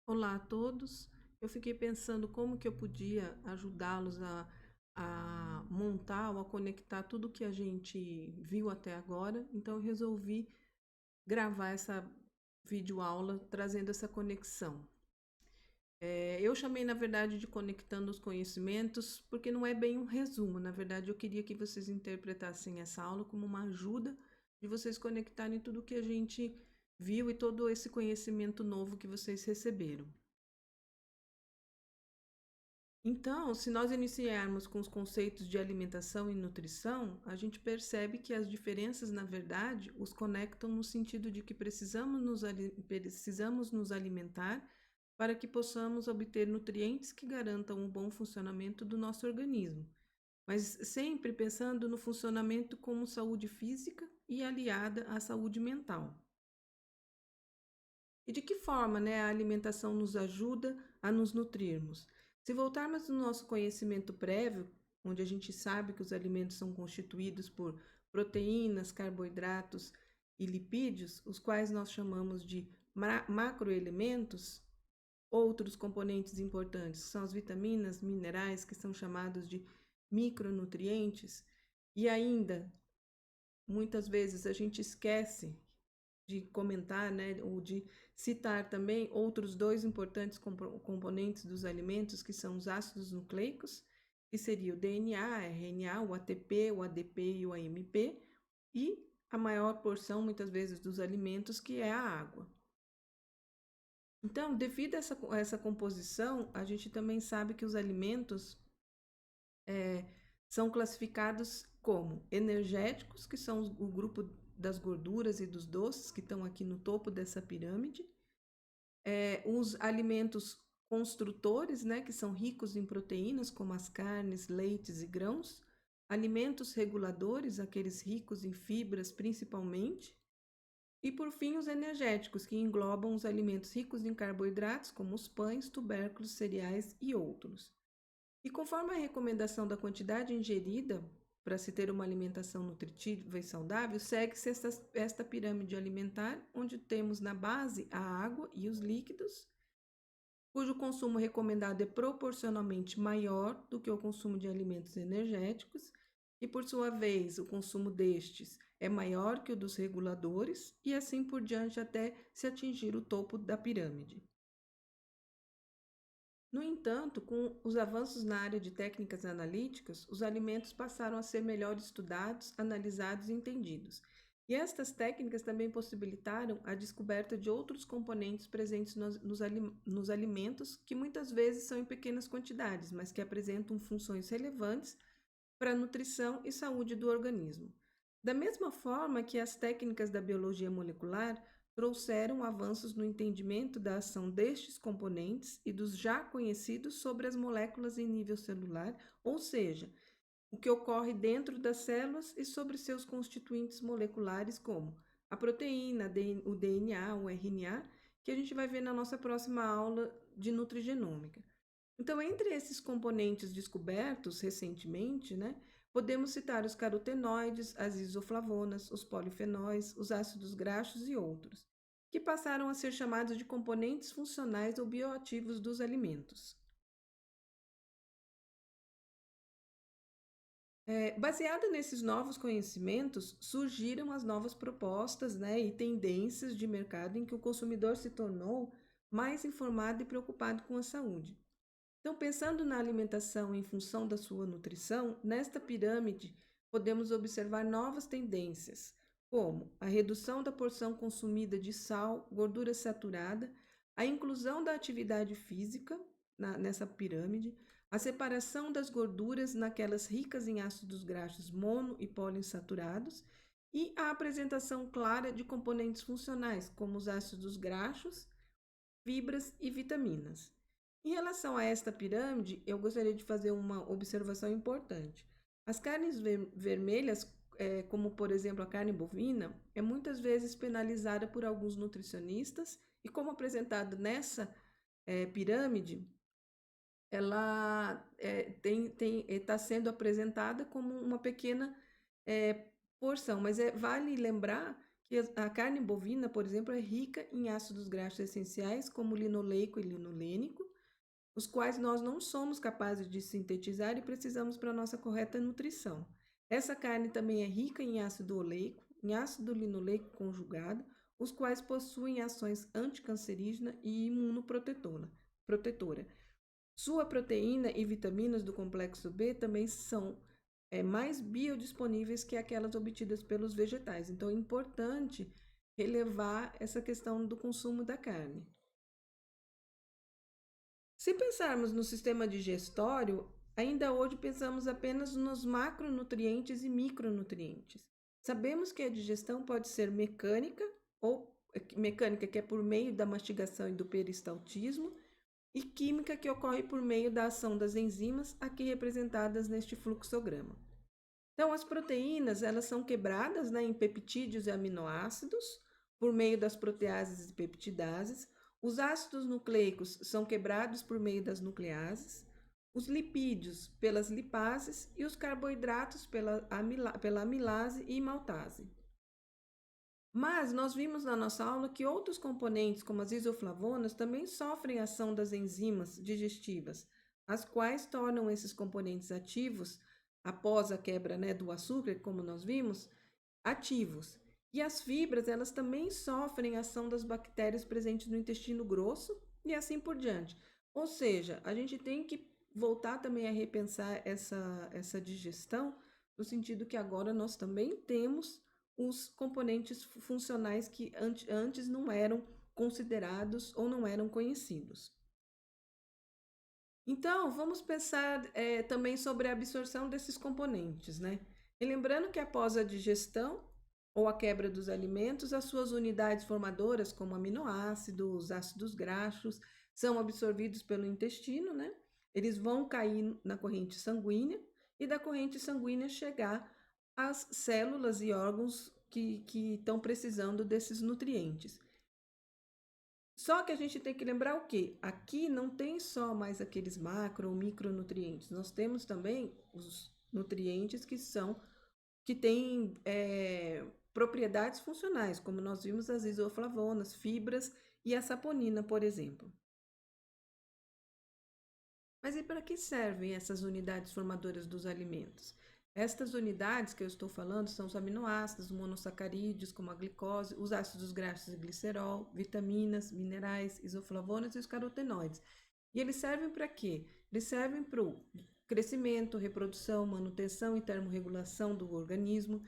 Olá a todos. Eu fiquei pensando como que eu podia ajudá-los a montar ou a conectar tudo que a gente viu até agora. Então eu resolvi gravar essa videoaula trazendo essa conexão. Eu chamei, na verdade, de Conectando os Conhecimentos, porque não é bem um resumo. Na verdade, eu queria que vocês interpretassem essa aula como uma ajuda de vocês conectarem tudo que a gente viu e todo esse conhecimento novo que vocês receberam. Então, se nós iniciarmos com os conceitos de alimentação e nutrição, a gente percebe que as diferenças, na verdade, os conectam no sentido de que precisamos nos alimentar para que possamos obter nutrientes que garantam o bom funcionamento do nosso organismo, mas sempre pensando no funcionamento como saúde física e aliada à saúde mental. E de que forma, a alimentação nos ajuda a nos nutrirmos? Se voltarmos no nosso conhecimento prévio, onde a gente sabe que os alimentos são constituídos por proteínas, carboidratos e lipídios, os quais nós chamamos de macroelementos, outros componentes importantes são as vitaminas, minerais, que são chamados de micronutrientes, e ainda, muitas vezes, a gente esquece de comentar, ou de citar também outros dois importantes componentes dos alimentos, que são os ácidos nucleicos, que seria o DNA, RNA, o ATP, o ADP e o AMP, e a maior porção, muitas vezes, dos alimentos, que é a água. Então, devido a essa composição, a gente também sabe que os alimentos são classificados como energéticos, que são o grupo das gorduras e dos doces, que estão aqui no topo dessa pirâmide. Os alimentos construtores, que são ricos em proteínas, como as carnes, leites e grãos. Alimentos reguladores, aqueles ricos em fibras principalmente. E, por fim, os energéticos, que englobam os alimentos ricos em carboidratos, como os pães, tubérculos, cereais e outros. E conforme a recomendação da quantidade ingerida para se ter uma alimentação nutritiva e saudável, segue-se esta pirâmide alimentar, onde temos na base a água e os líquidos, cujo consumo recomendado é proporcionalmente maior do que o consumo de alimentos energéticos, e por sua vez o consumo destes é maior que o dos reguladores, e assim por diante até se atingir o topo da pirâmide. No entanto, com os avanços na área de técnicas analíticas, os alimentos passaram a ser melhor estudados, analisados e entendidos. E estas técnicas também possibilitaram a descoberta de outros componentes presentes nos alimentos, que muitas vezes são em pequenas quantidades, mas que apresentam funções relevantes para a nutrição e saúde do organismo. Da mesma forma que as técnicas da biologia molecular trouxeram avanços no entendimento da ação destes componentes e dos já conhecidos sobre as moléculas em nível celular, ou seja, o que ocorre dentro das células e sobre seus constituintes moleculares, como a proteína, o DNA, o RNA, que a gente vai ver na nossa próxima aula de nutrigenômica. Então, entre esses componentes descobertos recentemente, podemos citar os carotenoides, as isoflavonas, os polifenóis, os ácidos graxos e outros, que passaram a ser chamados de componentes funcionais ou bioativos dos alimentos. Baseada nesses novos conhecimentos, surgiram as novas propostas, e tendências de mercado em que o consumidor se tornou mais informado e preocupado com a saúde. Então, pensando na alimentação em função da sua nutrição, nesta pirâmide podemos observar novas tendências, como a redução da porção consumida de sal, gordura saturada, a inclusão da atividade física nessa pirâmide, a separação das gorduras naquelas ricas em ácidos graxos mono e poliinsaturados e a apresentação clara de componentes funcionais, como os ácidos graxos, fibras e vitaminas. Em relação a esta pirâmide, eu gostaria de fazer uma observação importante. As carnes vermelhas, como por exemplo a carne bovina, é muitas vezes penalizada por alguns nutricionistas e, como apresentado nessa pirâmide, ela está sendo apresentada como uma pequena porção, mas vale lembrar que a carne bovina, por exemplo, é rica em ácidos graxos essenciais, como linoleico e linolênico, os quais nós não somos capazes de sintetizar e precisamos para a nossa correta nutrição. Essa carne também é rica em ácido oleico, em ácido linoleico conjugado, os quais possuem ações anticancerígena e imunoprotetora. Sua proteína e vitaminas do complexo B também são mais biodisponíveis que aquelas obtidas pelos vegetais. Então, é importante relevar essa questão do consumo da carne. Se pensarmos no sistema digestório, ainda hoje pensamos apenas nos macronutrientes e micronutrientes. Sabemos que a digestão pode ser mecânica, ou mecânica que é por meio da mastigação e do peristaltismo, e química que ocorre por meio da ação das enzimas, aqui representadas neste fluxograma. Então, as proteínas, elas são quebradas, né, em peptídeos e aminoácidos, por meio das proteases e peptidases. Os ácidos nucleicos são quebrados por meio das nucleases, os lipídios pelas lipases e os carboidratos pela amilase e maltase. Mas nós vimos na nossa aula que outros componentes, como as isoflavonas, também sofrem ação das enzimas digestivas, as quais tornam esses componentes ativos, após a quebra, né, do açúcar, como nós vimos, ativos. E as fibras, elas também sofrem ação das bactérias presentes no intestino grosso e assim por diante. Ou seja, a gente tem que voltar também a repensar essa digestão, no sentido que agora nós também temos os componentes funcionais que antes não eram considerados ou não eram conhecidos. Então, vamos pensar também sobre a absorção desses componentes, né? E lembrando que após a digestão ou a quebra dos alimentos, as suas unidades formadoras, como aminoácidos, ácidos graxos, são absorvidos pelo intestino, né? Eles vão cair na corrente sanguínea e da corrente sanguínea chegar às células e órgãos que estão precisando desses nutrientes. Só que a gente tem que lembrar o quê? Aqui não tem só mais aqueles macro ou micronutrientes, nós temos também os nutrientes que têm propriedades funcionais, como nós vimos as isoflavonas, fibras e a saponina, por exemplo. Mas e para que servem essas unidades formadoras dos alimentos? Estas unidades que eu estou falando são os aminoácidos, monossacarídeos, como a glicose, os ácidos graxos e glicerol, vitaminas, minerais, isoflavonas e os carotenoides. E eles servem para quê? Eles servem para o crescimento, reprodução, manutenção e termorregulação do organismo,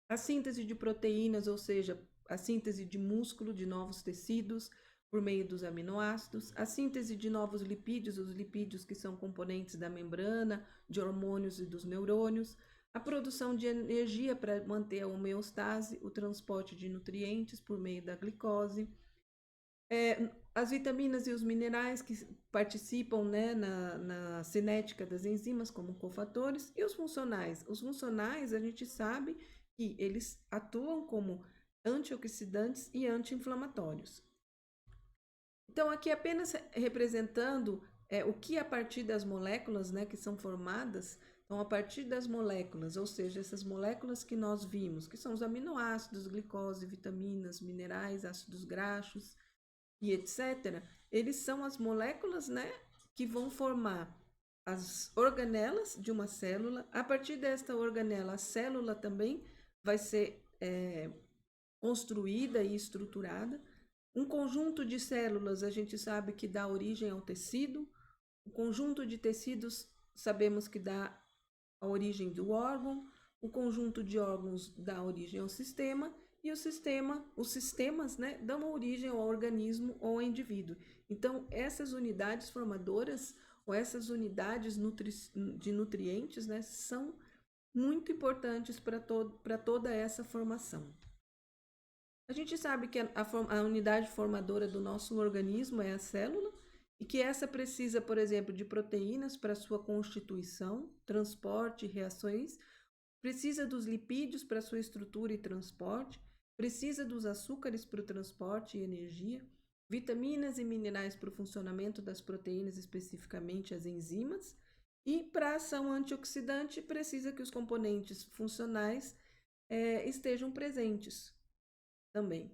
a síntese de proteínas, ou seja, a síntese de músculo, de novos tecidos, por meio dos aminoácidos, a síntese de novos lipídios, os lipídios que são componentes da membrana, de hormônios e dos neurônios, a produção de energia para manter a homeostase, o transporte de nutrientes por meio da glicose, as vitaminas e os minerais que participam, né, na cinética das enzimas como cofatores, e os funcionais. Os funcionais, a gente sabe que eles atuam como antioxidantes e anti-inflamatórios. Então, aqui apenas representando o que a partir das moléculas, né, que são formadas, então a partir das moléculas, ou seja, essas moléculas que nós vimos, que são os aminoácidos, glicose, vitaminas, minerais, ácidos graxos e etc., eles são as moléculas, né, que vão formar as organelas de uma célula. A partir desta organela, a célula também vai ser construída e estruturada. Um conjunto de células a gente sabe que dá origem ao tecido, o conjunto de tecidos sabemos que dá a origem do órgão, o conjunto de órgãos dá origem ao sistema e os sistemas, né, dão origem ao organismo ou ao indivíduo. Então, essas unidades formadoras ou essas unidades de nutrientes, né, são muito importantes para toda essa formação. A gente sabe que a unidade formadora do nosso organismo é a célula e que essa precisa, por exemplo, de proteínas para sua constituição, transporte e reações, precisa dos lipídios para sua estrutura e transporte, precisa dos açúcares para o transporte e energia, vitaminas e minerais para o funcionamento das proteínas, especificamente as enzimas, e para a ação antioxidante precisa que os componentes funcionais estejam presentes. também.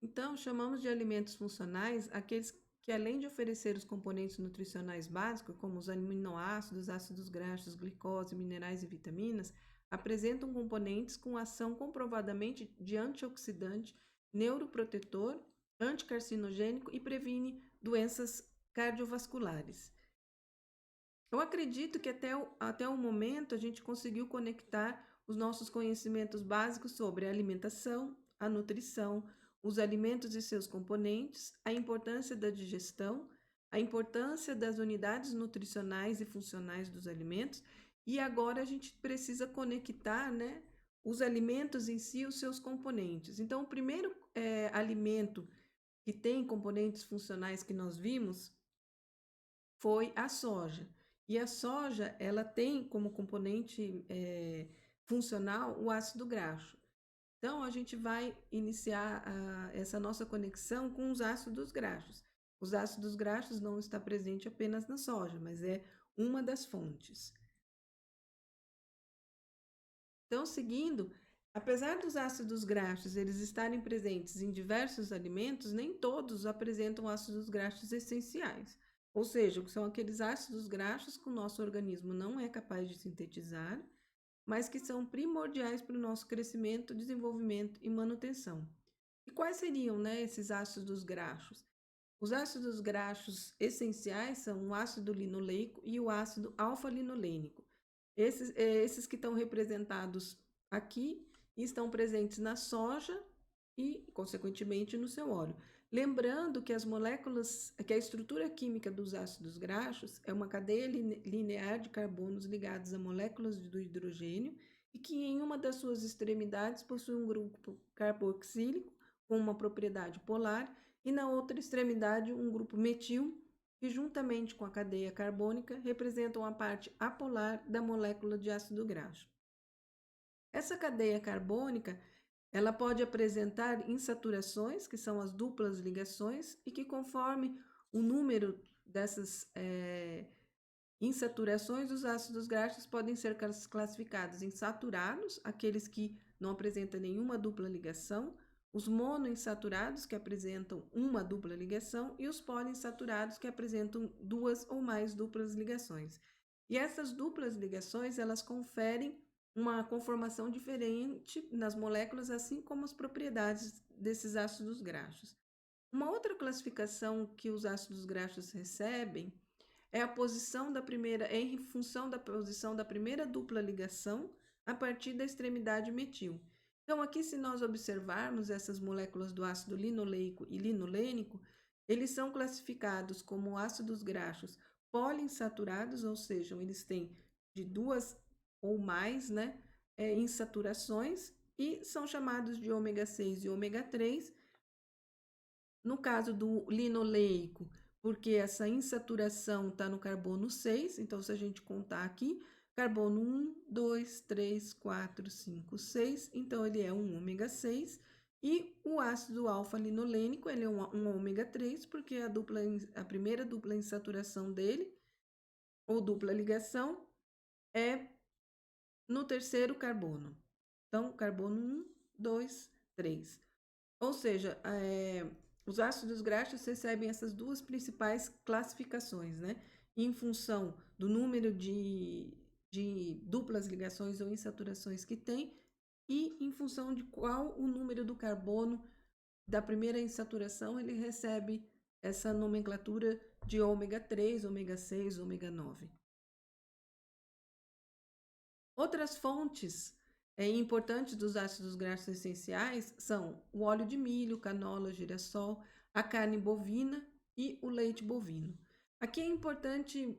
Então, chamamos de alimentos funcionais aqueles que, além de oferecer os componentes nutricionais básicos, como os aminoácidos, ácidos graxos, glicose, minerais e vitaminas, apresentam componentes com ação comprovadamente de antioxidante, neuroprotetor, anticarcinogênico e previne doenças cardiovasculares. Eu acredito que até o momento a gente conseguiu conectar os nossos conhecimentos básicos sobre a alimentação, a nutrição, os alimentos e seus componentes, a importância da digestão, a importância das unidades nutricionais e funcionais dos alimentos, e agora a gente precisa conectar, né, os alimentos em si e os seus componentes. Então, o primeiro alimento que tem componentes funcionais que nós vimos foi a soja. E a soja, ela tem como componente funcional o ácido graxo. Então, a gente vai iniciar essa nossa conexão com os ácidos graxos. Os ácidos graxos não está presente apenas na soja, mas é uma das fontes. Então, seguindo, apesar dos ácidos graxos eles estarem presentes em diversos alimentos, nem todos apresentam ácidos graxos essenciais. Ou seja, são aqueles ácidos graxos que o nosso organismo não é capaz de sintetizar, mas que são primordiais para o nosso crescimento, desenvolvimento e manutenção. E quais seriam, né, esses ácidos graxos? Os ácidos graxos essenciais são o ácido linoleico e o ácido alfa-linolênico. Esses que estão representados aqui estão presentes na soja e, consequentemente, no seu óleo. Lembrando que que a estrutura química dos ácidos graxos é uma cadeia linear de carbonos ligados a moléculas do hidrogênio e que em uma das suas extremidades possui um grupo carboxílico com uma propriedade polar e na outra extremidade um grupo metil que juntamente com a cadeia carbônica representam a parte apolar da molécula de ácido graxo. Essa cadeia carbônica ela pode apresentar insaturações, que são as duplas ligações, e que conforme o número dessas insaturações, os ácidos graxos podem ser classificados em saturados, aqueles que não apresentam nenhuma dupla ligação, os monoinsaturados, que apresentam uma dupla ligação, e os poliinsaturados, que apresentam duas ou mais duplas ligações. E essas duplas ligações, elas conferem uma conformação diferente nas moléculas, assim como as propriedades desses ácidos graxos. Uma outra classificação que os ácidos graxos recebem é a posição da primeira, em função da posição da primeira dupla ligação a partir da extremidade metil. Então, aqui, se nós observarmos essas moléculas do ácido linoleico e linolênico, eles são classificados como ácidos graxos poliinsaturados, ou seja, eles têm de duas ou mais, né, insaturações, e são chamados de ômega 6 e ômega 3. No caso do linoleico, porque essa insaturação está no carbono 6, então se a gente contar aqui, carbono 1, 2, 3, 4, 5, 6, então ele é um ômega 6, e o ácido alfa-linolênico, ele é um ômega 3, porque a primeira dupla insaturação dele, ou dupla ligação, é no terceiro carbono. Então, carbono 1, 2, 3. Ou seja, os ácidos graxos recebem essas duas principais classificações, né? Em função do número de duplas ligações ou insaturações que tem e em função de qual o número do carbono da primeira insaturação, ele recebe essa nomenclatura de ômega 3, ômega 6, ômega 9. Outras fontes importantes dos ácidos graxos essenciais são o óleo de milho, canola, girassol, a carne bovina e o leite bovino. Aqui é importante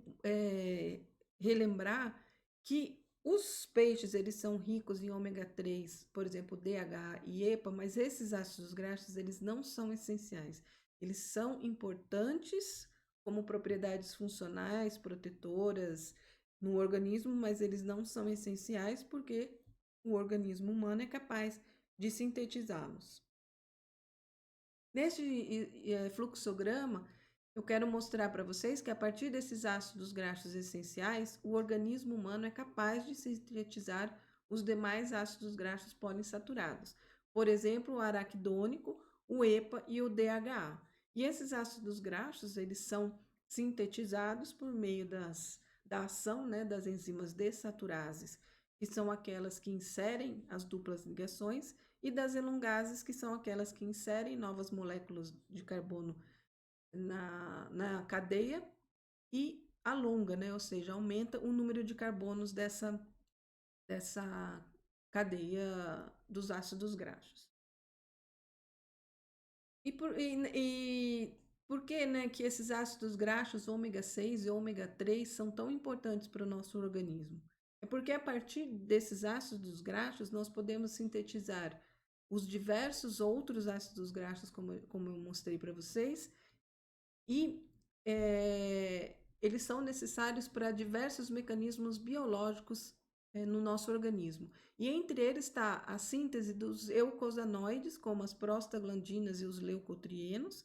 relembrar que os peixes eles são ricos em ômega 3, por exemplo, DHA e EPA, mas esses ácidos graxos eles não são essenciais. Eles são importantes como propriedades funcionais, protetoras no organismo, mas eles não são essenciais porque o organismo humano é capaz de sintetizá-los. Neste fluxograma, eu quero mostrar para vocês que a partir desses ácidos graxos essenciais, o organismo humano é capaz de sintetizar os demais ácidos graxos poliinsaturados. Por exemplo, o araquidônico, o EPA e o DHA. E esses ácidos graxos, eles são sintetizados por meio da ação, né, das enzimas desaturases, que são aquelas que inserem as duplas ligações, e das elongases, que são aquelas que inserem novas moléculas de carbono na cadeia e alonga, né? Ou seja, aumenta o número de carbonos dessa cadeia dos ácidos graxos. E por que, né, que esses ácidos graxos ômega 6 e ômega 3 são tão importantes para o nosso organismo? É porque a partir desses ácidos graxos nós podemos sintetizar os diversos outros ácidos graxos, como eu mostrei para vocês, e eles são necessários para diversos mecanismos biológicos no nosso organismo. E entre eles está a síntese dos eucosanoides, como as prostaglandinas e os leucotrienos,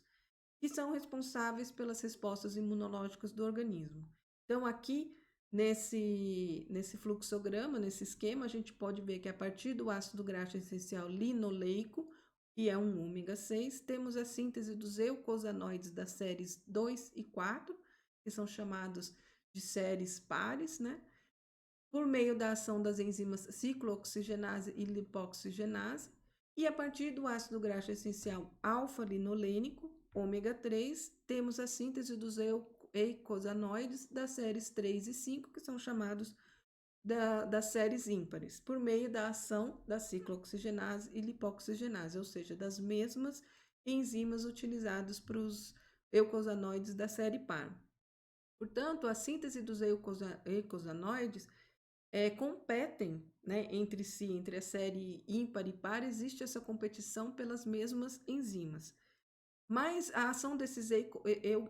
que são responsáveis pelas respostas imunológicas do organismo. Então, aqui nesse fluxograma, nesse esquema, a gente pode ver que a partir do ácido graxo essencial linoleico, que é um ômega 6, temos a síntese dos eucosanoides das séries 2 e 4, que são chamados de séries pares, né? Por meio da ação das enzimas ciclooxigenase e lipoxigenase, e a partir do ácido graxo essencial alfa-linolênico, ômega 3, temos a síntese dos eicosanoides das séries 3 e 5, que são chamados das séries ímpares, por meio da ação da ciclooxigenase e lipoxigenase, ou seja, das mesmas enzimas utilizadas para os eicosanoides da série par. Portanto, a síntese dos eicosanoides competem, né, entre si, entre a série ímpar e par, existe essa competição pelas mesmas enzimas. Mas a ação desses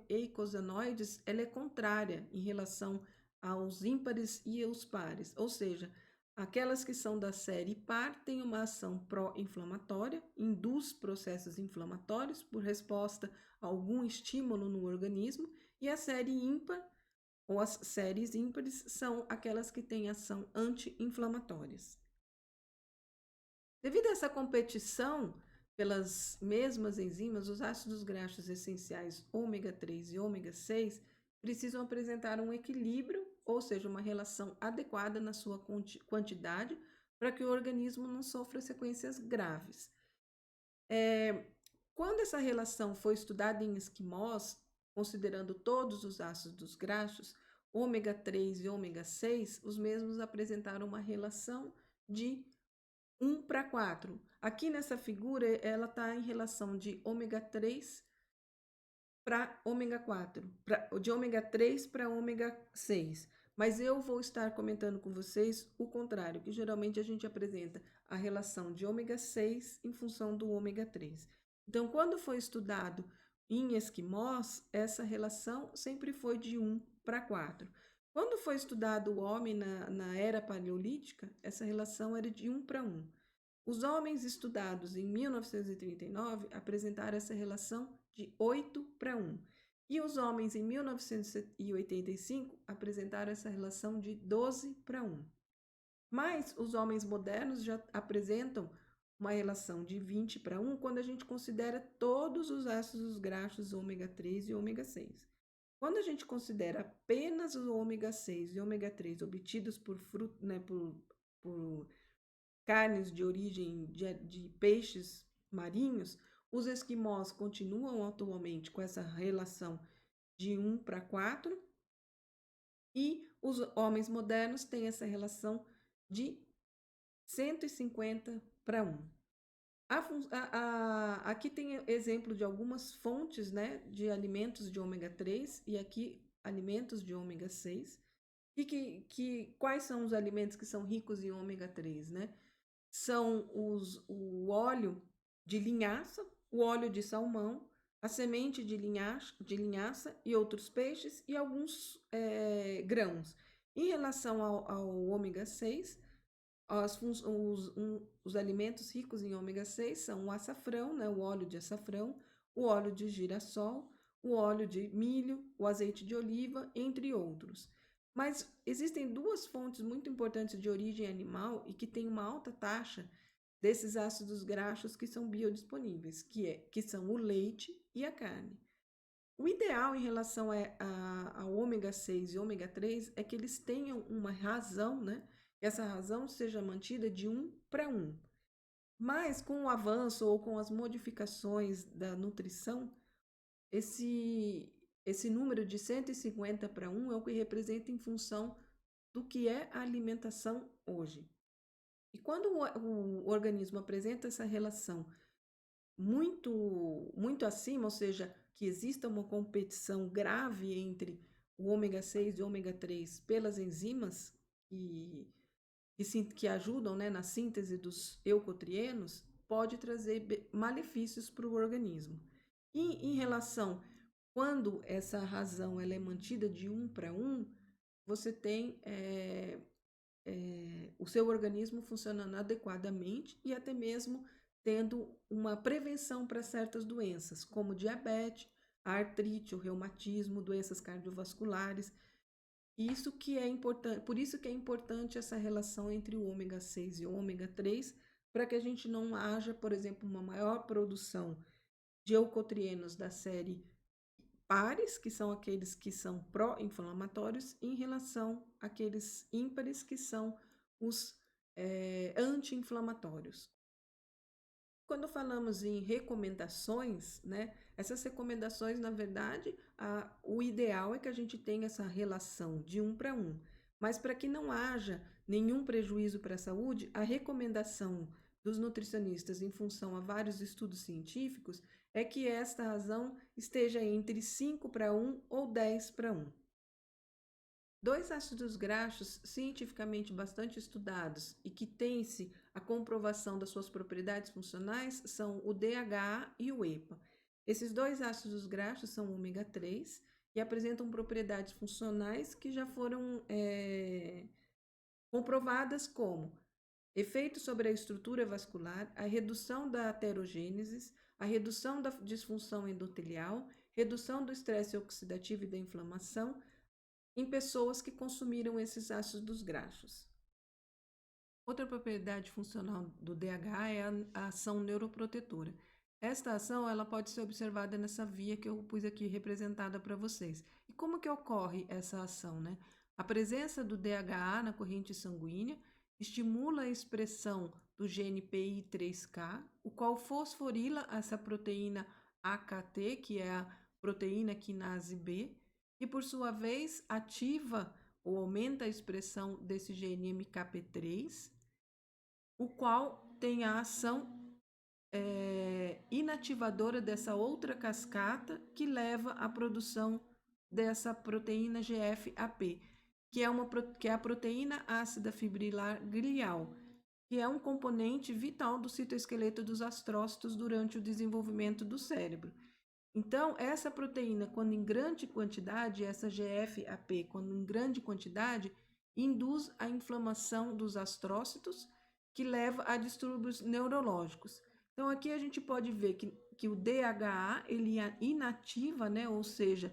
eicosanoides ela é contrária em relação aos ímpares e aos pares, ou seja, aquelas que são da série par têm uma ação pró-inflamatória, induz processos inflamatórios por resposta a algum estímulo no organismo, e a série ímpar ou as séries ímpares são aquelas que têm ação anti-inflamatórias. Devido a essa competição pelas mesmas enzimas, os ácidos graxos essenciais ômega 3 e ômega 6 precisam apresentar um equilíbrio, ou seja, uma relação adequada na sua quantidade, para que o organismo não sofra sequências graves. Quando essa relação foi estudada em esquimós, considerando todos os ácidos graxos, ômega 3 e ômega 6, os mesmos apresentaram uma relação de 1:4. Aqui nessa figura, ela está em relação de ômega 3 para ômega 4, de ômega 3 para ômega 6. Mas eu vou estar comentando com vocês o contrário, que geralmente a gente apresenta a relação de ômega 6 em função do ômega 3. Então, quando foi estudado em esquimós, essa relação sempre foi de 1:4. Quando foi estudado o homem na era paleolítica, essa relação era de 1:1. Os homens estudados em 1939 apresentaram essa relação de 8:1. E os homens em 1985 apresentaram essa relação de 12:1. Mas os homens modernos já apresentam uma relação de 20:1 quando a gente considera todos os ácidos graxos ômega 3 e ômega 6. Quando a gente considera apenas o ômega 6 e ômega 3 obtidos por carnes de origem de peixes marinhos, os esquimós continuam atualmente com essa relação de 1:4 e os homens modernos têm essa relação de 150:1. Aqui tem exemplo de algumas fontes, né, de alimentos de ômega 3 e aqui alimentos de ômega 6. E quais são os alimentos que são ricos em ômega 3, né? São o óleo de linhaça, o óleo de salmão, a semente de linhaça e outros peixes e alguns grãos. Em relação ao ômega 6, os alimentos ricos em ômega 6 são o açafrão, né, o óleo de açafrão, o óleo de girassol, o óleo de milho, o azeite de oliva, entre outros. Mas existem duas fontes muito importantes de origem animal e que têm uma alta taxa desses ácidos graxos que são biodisponíveis, que são o leite e a carne. O ideal em relação ao ômega 6 e ômega 3 é que eles tenham uma razão, né? Que essa razão seja mantida de 1:1. Mas com o avanço ou com as modificações da nutrição, esse número de 150:1 é o que representa em função do que é a alimentação hoje. E quando o organismo apresenta essa relação muito acima, ou seja, que exista uma competição grave entre o ômega 6 e o ômega 3 pelas enzimas que ajudam, né, na síntese dos eucotrienos, pode trazer malefícios para o organismo. E em relação, quando essa razão ela é mantida de 1:1, você tem o seu organismo funcionando adequadamente e até mesmo tendo uma prevenção para certas doenças, como diabetes, artrite, o reumatismo, doenças cardiovasculares. Isso que é importante, por isso que é importante essa relação entre o ômega 6 e o ômega 3, para que a gente não haja, por exemplo, uma maior produção de eucotrienos da série pares, que são aqueles que são pró-inflamatórios, em relação àqueles ímpares, que são os anti-inflamatórios. Quando falamos em recomendações, né, essas recomendações, na verdade, o ideal é que a gente tenha essa relação de 1:1. Mas para que não haja nenhum prejuízo para a saúde, a recomendação dos nutricionistas, em função a vários estudos científicos, é que esta razão esteja entre 5:1 ou 10:1. Dois ácidos graxos cientificamente bastante estudados e que têm-se a comprovação das suas propriedades funcionais são o DHA e o EPA. Esses dois ácidos graxos são ômega 3 e apresentam propriedades funcionais que já foram comprovadas como efeito sobre a estrutura vascular, a redução da aterogênese, a redução da disfunção endotelial, redução do estresse oxidativo e da inflamação, em pessoas que consumiram esses ácidos graxos. Outra propriedade funcional do DHA é a ação neuroprotetora. Esta ação ela pode ser observada nessa via que eu pus aqui representada para vocês. E como que ocorre essa ação, né? A presença do DHA na corrente sanguínea estimula a expressão do gene PI3K, o qual fosforila essa proteína AKT, que é a proteína quinase B, e por sua vez ativa ou aumenta a expressão desse gene MKP3, o qual tem a ação inativadora dessa outra cascata que leva à produção dessa proteína GFAP, que é a proteína ácida fibrilar glial, que é um componente vital do citoesqueleto dos astrócitos durante o desenvolvimento do cérebro. Então, essa proteína, quando em grande quantidade, essa GFAP, quando em grande quantidade, induz a inflamação dos astrócitos, que leva a distúrbios neurológicos. Então, aqui a gente pode ver que o DHA, ele inativa, né? Ou seja,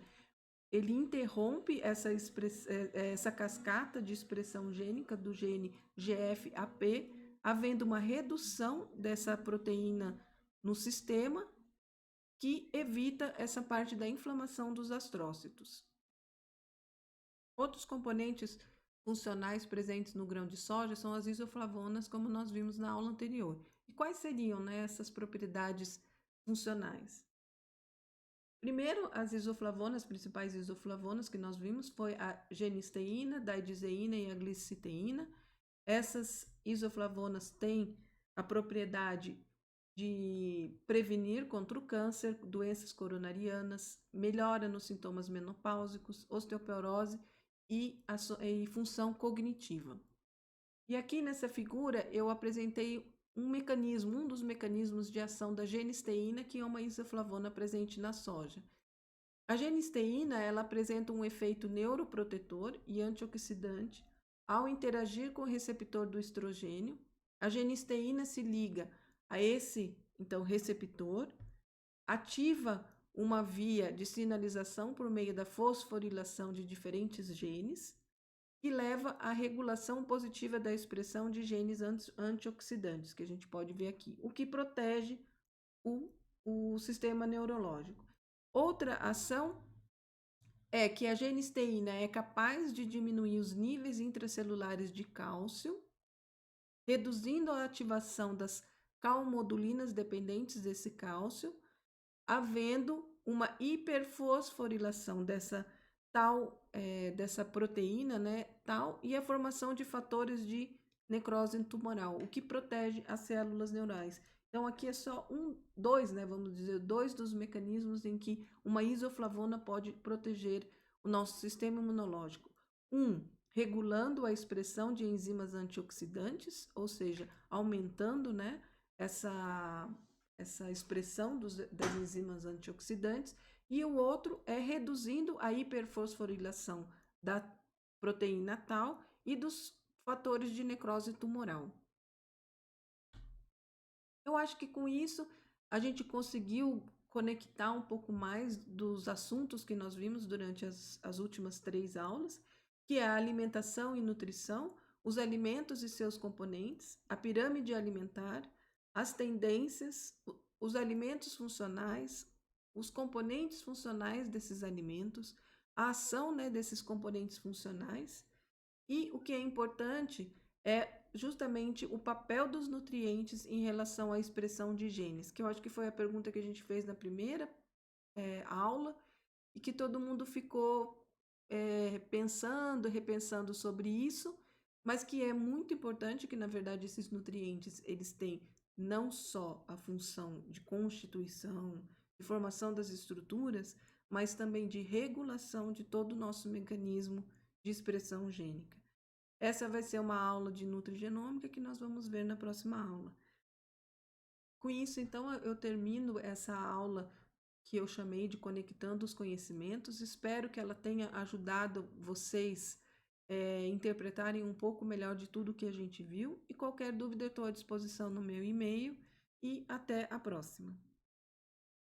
ele interrompe essa cascata de expressão gênica do gene GFAP, havendo uma redução dessa proteína no sistema, que evita essa parte da inflamação dos astrócitos. Outros componentes funcionais presentes no grão de soja são as isoflavonas, como nós vimos na aula anterior. E quais seriam, né, essas propriedades funcionais? Primeiro, as isoflavonas, as principais isoflavonas que nós vimos foi a genisteína, didizeína e a gliciteína. Essas isoflavonas têm a propriedade de prevenir contra o câncer, doenças coronarianas, melhora nos sintomas menopáusicos, osteoporose e função cognitiva. E aqui nessa figura eu apresentei um dos mecanismos de ação da genisteína, que é uma isoflavona presente na soja. A genisteína ela apresenta um efeito neuroprotetor e antioxidante ao interagir com o receptor do estrogênio. A genisteína se liga a esse, então, receptor, ativa uma via de sinalização por meio da fosforilação de diferentes genes, que leva à regulação positiva da expressão de genes antioxidantes, que a gente pode ver aqui, o que protege o sistema neurológico. Outra ação é que a genisteína é capaz de diminuir os níveis intracelulares de cálcio, reduzindo a ativação das calmodulinas dependentes desse cálcio, havendo uma hiperfosforilação dessa proteína, né, tal, e a formação de fatores de necrose tumoral, o que protege as células neurais. Então, aqui é só dois, né, vamos dizer, dois dos mecanismos em que uma isoflavona pode proteger o nosso sistema imunológico. Regulando a expressão de enzimas antioxidantes, ou seja, aumentando, né, essa expressão das enzimas antioxidantes, e o outro é reduzindo a hiperfosforilação da proteína tal e dos fatores de necrose tumoral. Eu acho que com isso a gente conseguiu conectar um pouco mais dos assuntos que nós vimos durante as últimas 3 aulas, que é a alimentação e nutrição, os alimentos e seus componentes, a pirâmide alimentar, as tendências, os alimentos funcionais, os componentes funcionais desses alimentos, a ação, né, desses componentes funcionais, e o que é importante é justamente o papel dos nutrientes em relação à expressão de genes, que eu acho que foi a pergunta que a gente fez na primeira aula e que todo mundo ficou pensando, repensando sobre isso, mas que é muito importante que, na verdade, esses nutrientes, eles têm não só a função de constituição, de formação das estruturas, mas também de regulação de todo o nosso mecanismo de expressão gênica. Essa vai ser uma aula de nutrigenômica que nós vamos ver na próxima aula. Com isso, então, eu termino essa aula que eu chamei de Conectando os Conhecimentos. Espero que ela tenha ajudado vocês interpretarem um pouco melhor de tudo que a gente viu. E qualquer dúvida, eu estou à disposição no meu e-mail. E até a próxima.